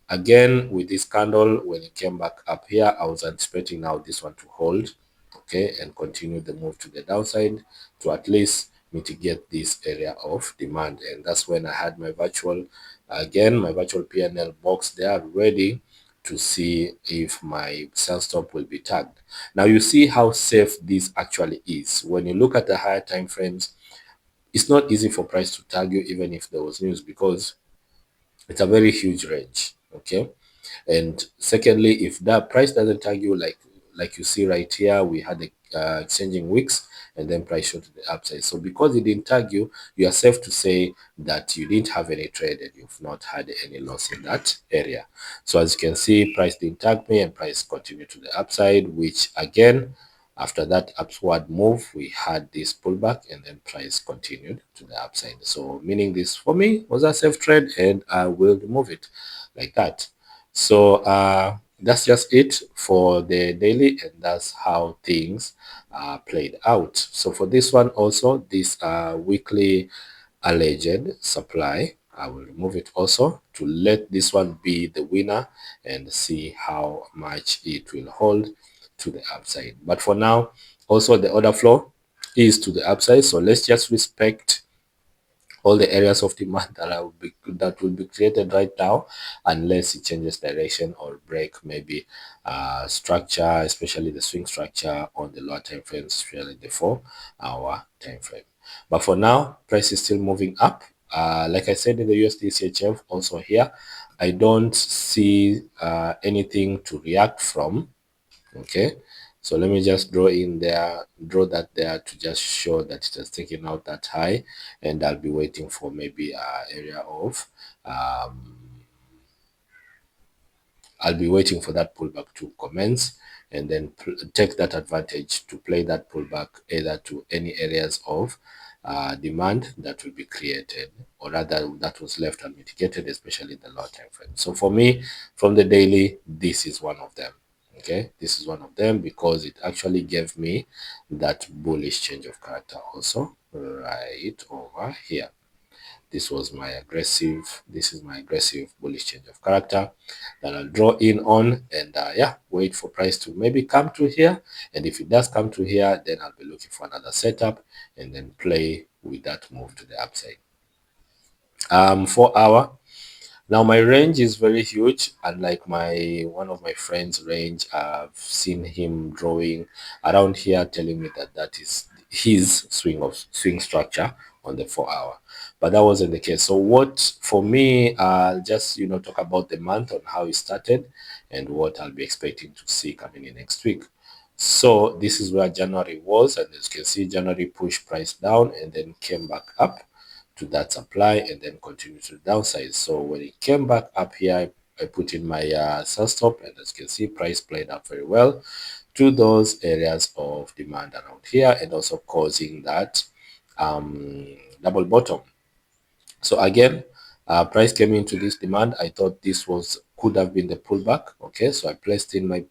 Again, with this candle, when it came back up here, I was anticipating now this one to hold, okay, and continue the move to the downside to at least mitigate this area of demand. And that's when I had my virtual PNL box there ready to see if my sell stop will be tagged. Now you see how safe this actually is. When you look at the higher time frames, it's not easy for price to tag you even if there was news, because it's a very huge range. Okay. And secondly, if that price doesn't tag you, like you see right here, we had a exchanging wicks and then price shot to the upside. So because it didn't tag you, you are safe to say that you didn't have any trade and you've not had any loss in that area. So as you can see, price didn't tag me and price continued to the upside, which again, after that upward move, we had this pullback and then price continued to the upside. So meaning this for me was a safe trade and I will remove it like that. So that's just it for the daily, and that's how things played out. So for this one also, this weekly alleged supply, I will remove it also to let this one be the winner and see how much it will hold to the upside. But for now, also the order flow is to the upside. So let's just respect all the areas of demand that will be created right now, unless it changes direction or break maybe structure, especially the swing structure on the lower time frames, especially the 4 hour time frame. But for now, price is still moving up. Like I said in the USD CHF, also here, I don't see anything to react from. Okay, so let me just draw that there to just show that it has taken out that high, and I'll be waiting for maybe area of I'll be waiting for that pullback to commence and then take that advantage to play that pullback either to any areas of demand that will be created, or rather that was left unmitigated, especially in the lower time frame. So for me, from the daily, this is one of them. Okay, this is one of them because it actually gave me that bullish change of character also right over here. This is my aggressive bullish change of character that I'll draw in on, and yeah, wait for price to maybe come to here. And if it does come to here, then I'll be looking for another setup and then play with that move to the upside. 4 hour. Now my range is very huge, unlike my one of my friends' range. I've seen him drawing around here, telling me that that is his swing structure on the 4 hour, but that wasn't the case. So what for me, I'll just talk about the month on how it started and what I'll be expecting to see coming in next week. So this is where January was, and as you can see, January pushed price down and then came back up to that supply and then continue to the downside. So when it came back up here, I put in my sell stop, and as you can see, price played up very well to those areas of demand around here and also causing that double bottom. So again, price came into this demand. I thought this could have been the pullback. Okay, so I placed in my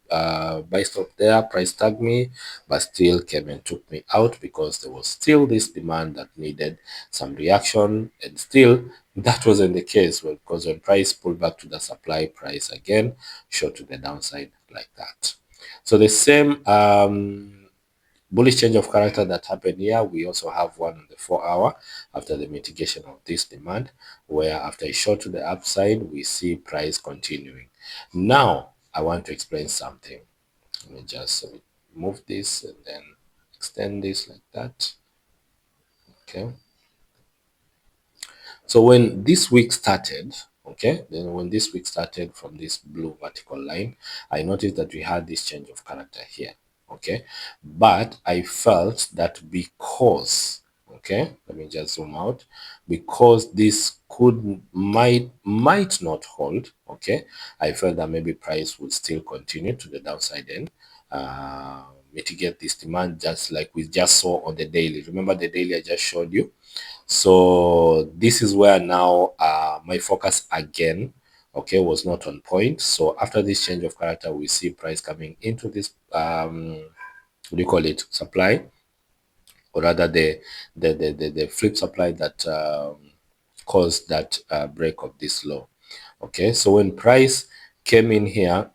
buy stop there. Price tagged me, but still came and took me out because there was still this demand that needed some reaction, and still that wasn't the case. Well, because when price pulled back to the supply, price again shot to the downside like that. So the same bullish change of character that happened here. We also have one on the 4 hour after the mitigation of this demand, where after a short to the upside, we see price continuing. Now, I want to explain something. Let me just move this and then extend this like that. Okay. So when this week started, okay, then when this week started from this blue vertical line, I noticed that we had this change of character here, okay, but I felt that because, okay, let me just zoom out, because this might not hold, okay, I felt that maybe price would still continue to the downside end, mitigate this demand just like we just saw on the daily. Remember the daily I just showed you? So this is where now my focus again, okay, was not on point. So after this change of character, we see price coming into this what do you call it, supply, or rather the flip supply that caused that break of this low. Okay, so when price came in here,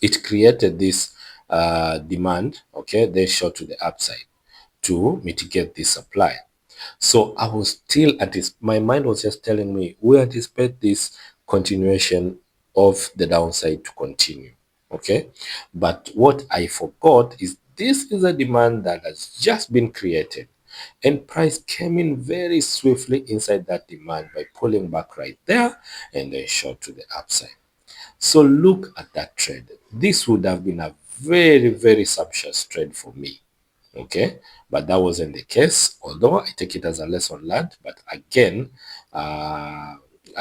it created this demand, okay, then shot to the upside to mitigate this supply. So I was still my mind was just telling me we anticipate this continuation of the downside to continue. Okay. But what I forgot is this is a demand that has just been created. And price came in very swiftly inside that demand by pulling back right there and then short to the upside. So look at that trade. This would have been a very, very sumptuous trade for me. Okay, but that wasn't the case, although I take it as a lesson learned. But again, I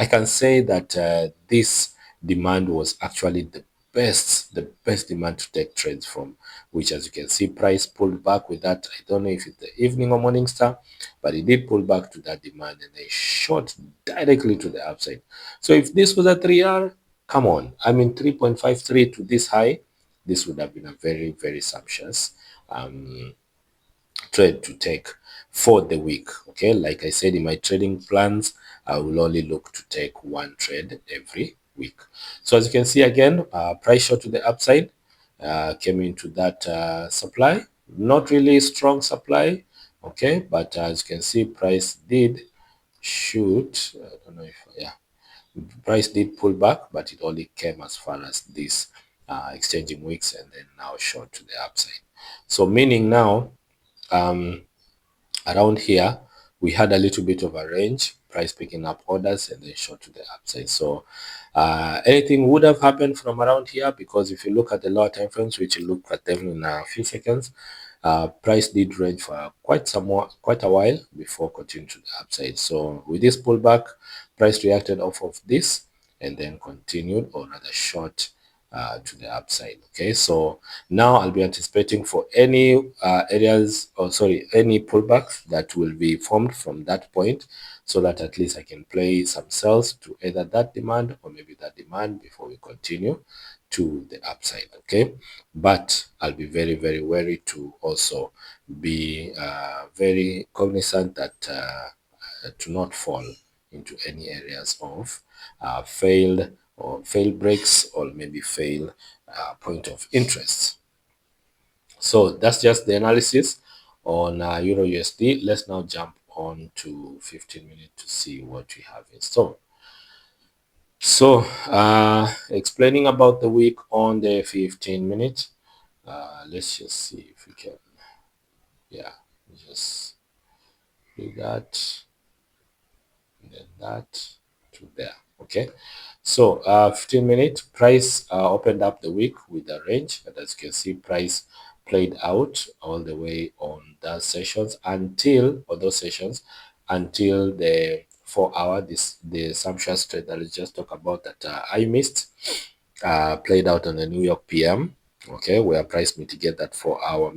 can say that this demand was actually the best demand to take trades from, which, as you can see, price pulled back with that. I don't know if it's the evening or morning star, but it did pull back to that demand and they shot directly to the upside. So if this was a 3R, come on, I mean 3.53 to this high, this would have been a very, very sumptuous trade to take for the week. Okay, like I said, in my trading plans, I will only look to take one trade every week. So as you can see again, price shot to the upside, came into that supply, not really strong supply. Okay, but as you can see, price did shoot, I don't know if, yeah, price did pull back, but it only came as far as this exchanging wicks and then now short to the upside. So meaning now, around here, we had a little bit of a range, price picking up orders and then short to the upside. So anything would have happened from around here, because if you look at the lower time frames, which you look at them in a few seconds, price did range for quite a while before continuing to the upside. So with this pullback, price reacted off of this and then continued, or rather short, to the upside. Okay, so now I'll be anticipating for any areas, or sorry, any pullbacks that will be formed from that point, so that at least I can play some sells to either that demand or maybe that demand before we continue to the upside. Okay, but I'll be very, very wary to also be very cognizant that to not fall into any areas of failed breaks, or maybe fail point of interest. So that's just the analysis on Euro USD. Let's now jump on to 15 minutes to see what we have in store. So explaining about the week on the 15 minutes, let's just see if we can, yeah, just do that, and then that to there. Okay, so 15-minute price opened up the week with a range, and as you can see, price played out all the way on those sessions until the 4 hour, the sumptuous trade that I just talked about that I missed, played out on the New York PM. Okay, where price mitigated that 4 hour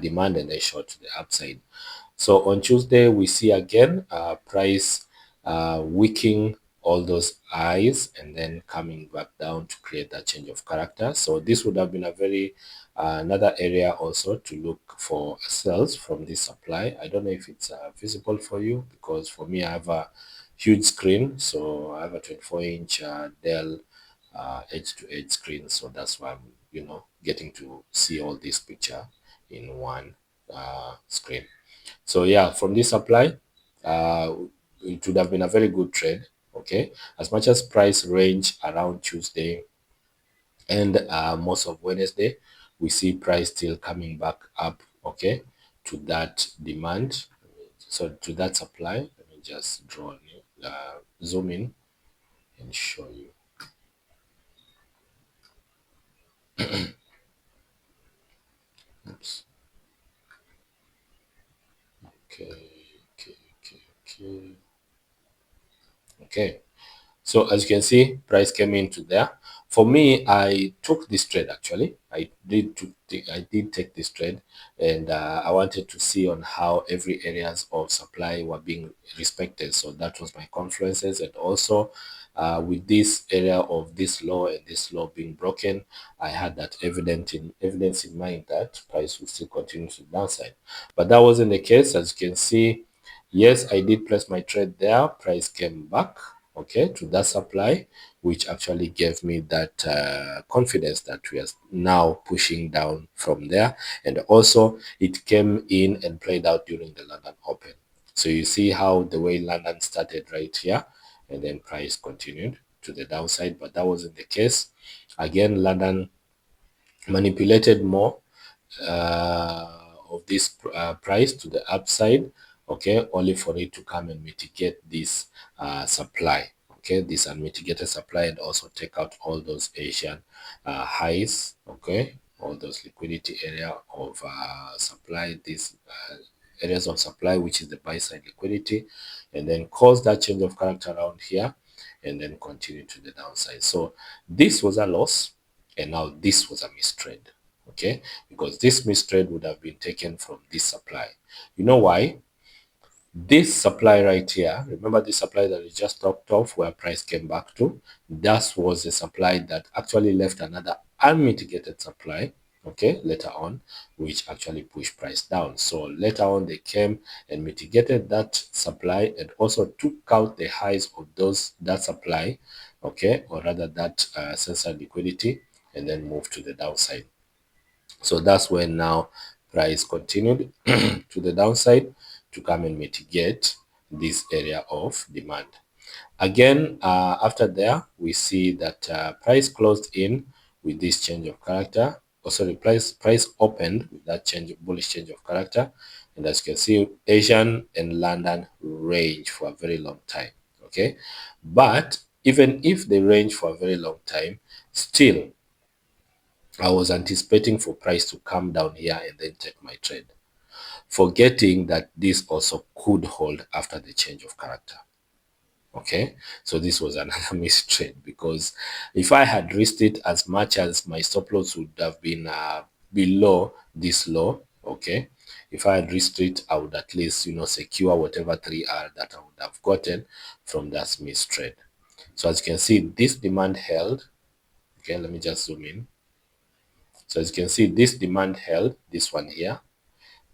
demand and then short to the upside. So on Tuesday, we see again price wicking all those highs and then coming back down to create that change of character. So this would have been a very another area also to look for sales from this supply. I don't know if it's visible for you, because for me, I have a huge screen. So I have a 24-inch Dell edge-to-edge screen. So that's why I'm getting to see all this picture in one screen. So yeah, from this supply, uh, it would have been a very good trade. Okay, as much as price range around Tuesday and most of Wednesday, we see price still coming back up. Okay, to that demand, so to that supply. Let me just draw zoom in and show you. Oops. Okay, okay, okay, okay. Okay. So as you can see, price came into there. For me, I took this trade actually. I did take this trade, and I wanted to see on how every areas of supply were being respected. So that was my confluences, and also with this area of this low and this low being broken, I had that evidence in mind that price will still continue to the downside. But that wasn't the case. As you can see, yes, I did place my trade there. Price came back, okay, to that supply, which actually gave me that confidence that we are now pushing down from there. And also, it came in and played out during the London Open. So you see how the way London started right here, and then price continued to the downside, but that wasn't the case. Again, London manipulated more of this price to the upside, okay, only for it to come and mitigate this supply, okay, this unmitigated supply, and also take out all those Asian highs, okay, all those liquidity area of supply, these areas of supply, which is the buy side liquidity, and then cause that change of character around here, and then continue to the downside. So this was a loss, and now this was a mistrade, okay, because this mistrade would have been taken from this supply. You know why? This supply right here, remember the supply that we just talked of where price came back to? That was a supply that actually left another unmitigated supply, okay, later on, which actually pushed price down. So later on, they came and mitigated that supply and also took out the highs of that supply, okay, or rather that sensor liquidity, and then moved to the downside. So that's when now price continued to the downside to come and mitigate this area of demand. Again, after there, we see that price closed in with this change of character. Oh, sorry, price opened with that bullish change of character. And as you can see, Asian and London range for a very long time. Okay, but even if they range for a very long time, still I was anticipating for price to come down here and then take my trade, forgetting that this also could hold after the change of character. Okay, so this was another missed trade, because if I had risked it as much as my stop loss would have been below this low, okay, if I had risked it, I would at least secure whatever 3R that I would have gotten from that missed trade. So as you can see, this demand held. Okay, let me just zoom in. So as you can see, this demand held, this one here,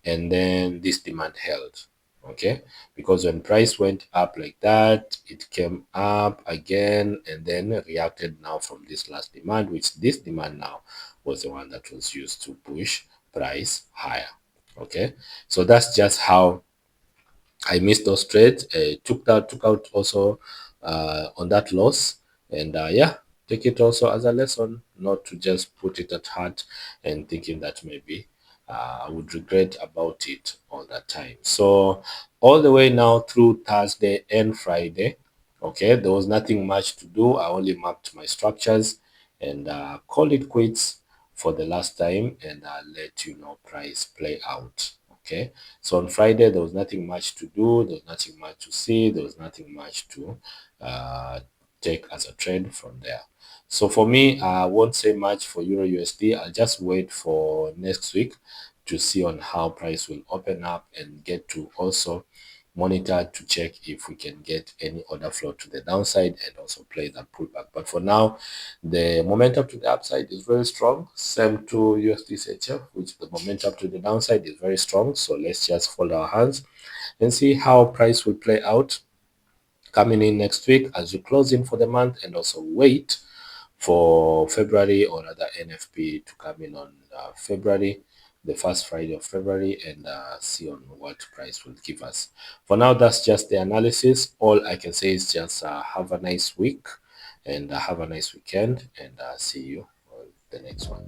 and then this demand held. Okay, because when price went up like that, it came up again and then reacted now from this last demand, which this demand now was the one that was used to push price higher. Okay, so that's just how I missed those trades. Took out also on that loss, and yeah, take it also as a lesson, not to just put it at heart and thinking that maybe I would regret about it all that time. So all the way now through Thursday and Friday, okay, there was nothing much to do. I only marked my structures and called it quits for the last time, and let price play out. Okay, so on Friday there was nothing much to do, there was nothing much to see, there was nothing much to take as a trend from there. So for me, I won't say much for Euro USD. I'll just wait for next week to see on how price will open up, and get to also monitor to check if we can get any order flow to the downside and also play that pullback. But for now, the momentum to the upside is very strong. Same to USD CHF, which the momentum to the downside is very strong. So let's just fold our hands and see how price will play out coming in next week as we close in for the month, and also wait for February, or rather NFP to come in on February, the first Friday of February, and see on what price will give us. For now, that's just the analysis. All I can say is just have a nice week, and have a nice weekend, and see you on the next one.